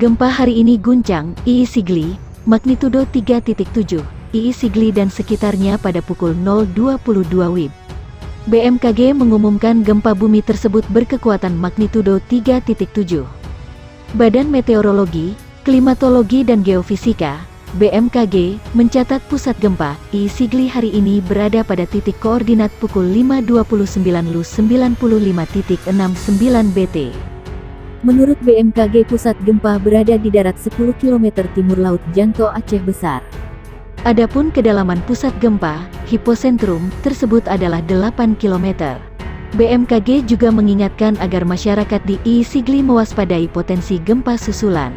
Gempa hari ini guncang II Sigli, magnitudo 3.7, II Sigli dan sekitarnya pada pukul 0.22 WIB. BMKG mengumumkan gempa bumi tersebut berkekuatan magnitudo 3.7. Badan Meteorologi, Klimatologi dan Geofisika, BMKG, mencatat pusat gempa II Sigli hari ini berada pada titik koordinat pukul 5.29 LU 95.69 BT. Menurut BMKG, pusat gempa berada di darat 10 km timur laut Janto Aceh Besar. Adapun kedalaman pusat gempa, hipocentrum, tersebut adalah 8 km. BMKG juga mengingatkan agar masyarakat di II Sigli mewaspadai potensi gempa susulan.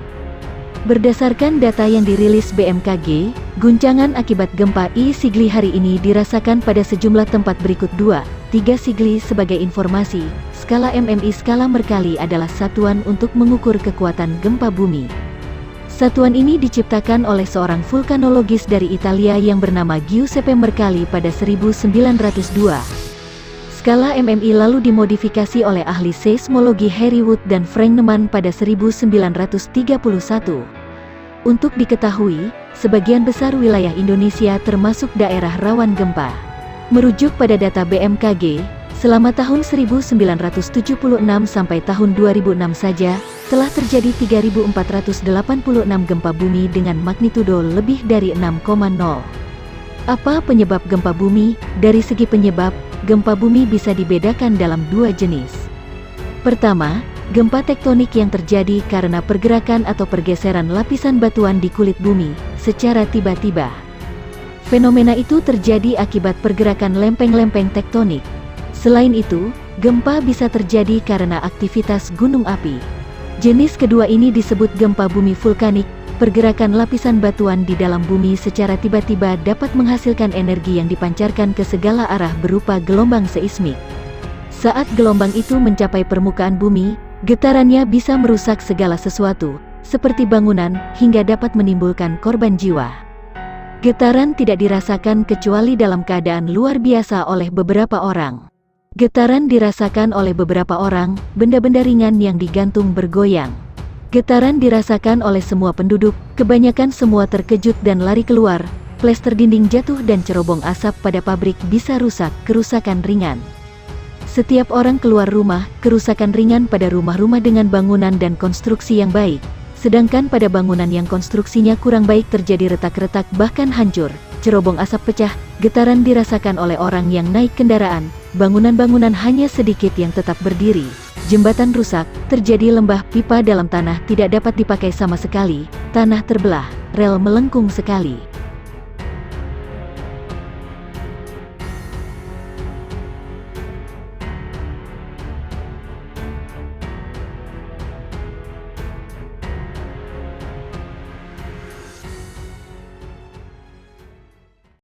Berdasarkan data yang dirilis BMKG, guncangan akibat gempa II Sigli hari ini dirasakan pada sejumlah tempat berikut 2, 3 Sigli. Sebagai informasi, skala MMI skala Mercalli adalah satuan untuk mengukur kekuatan gempa bumi. Satuan ini diciptakan oleh seorang vulkanologis dari Italia yang bernama Giuseppe Mercalli pada 1902. Skala MMI lalu dimodifikasi oleh ahli seismologi Harry Wood dan Frank Neumann pada 1931. Untuk diketahui, sebagian besar wilayah Indonesia termasuk daerah rawan gempa. Merujuk pada data BMKG, selama tahun 1976 sampai tahun 2006 saja, telah terjadi 3.486 gempa bumi dengan magnitudo lebih dari 6,0. Apa penyebab gempa bumi? Dari segi penyebab, gempa bumi bisa dibedakan dalam dua jenis. Pertama, gempa tektonik yang terjadi karena pergerakan atau pergeseran lapisan batuan di kulit bumi, secara tiba-tiba. Fenomena itu terjadi akibat pergerakan lempeng-lempeng tektonik. Selain itu, gempa bisa terjadi karena aktivitas gunung api. Jenis kedua ini disebut gempa bumi vulkanik. Pergerakan lapisan batuan di dalam bumi secara tiba-tiba dapat menghasilkan energi yang dipancarkan ke segala arah berupa gelombang seismik. Saat gelombang itu mencapai permukaan bumi, getarannya bisa merusak segala sesuatu, seperti bangunan, hingga dapat menimbulkan korban jiwa. Getaran tidak dirasakan kecuali dalam keadaan luar biasa oleh beberapa orang. Getaran dirasakan oleh beberapa orang, benda-benda ringan yang digantung bergoyang. Getaran dirasakan oleh semua penduduk, kebanyakan semua terkejut dan lari keluar, plester dinding jatuh dan cerobong asap pada pabrik bisa rusak, kerusakan ringan. Setiap orang keluar rumah, kerusakan ringan pada rumah-rumah dengan bangunan dan konstruksi yang baik, sedangkan pada bangunan yang konstruksinya kurang baik terjadi retak-retak bahkan hancur, cerobong asap pecah. Getaran dirasakan oleh orang yang naik kendaraan, bangunan-bangunan hanya sedikit yang tetap berdiri, jembatan rusak, terjadi lembah pipa dalam tanah tidak dapat dipakai sama sekali, tanah terbelah, rel melengkung sekali.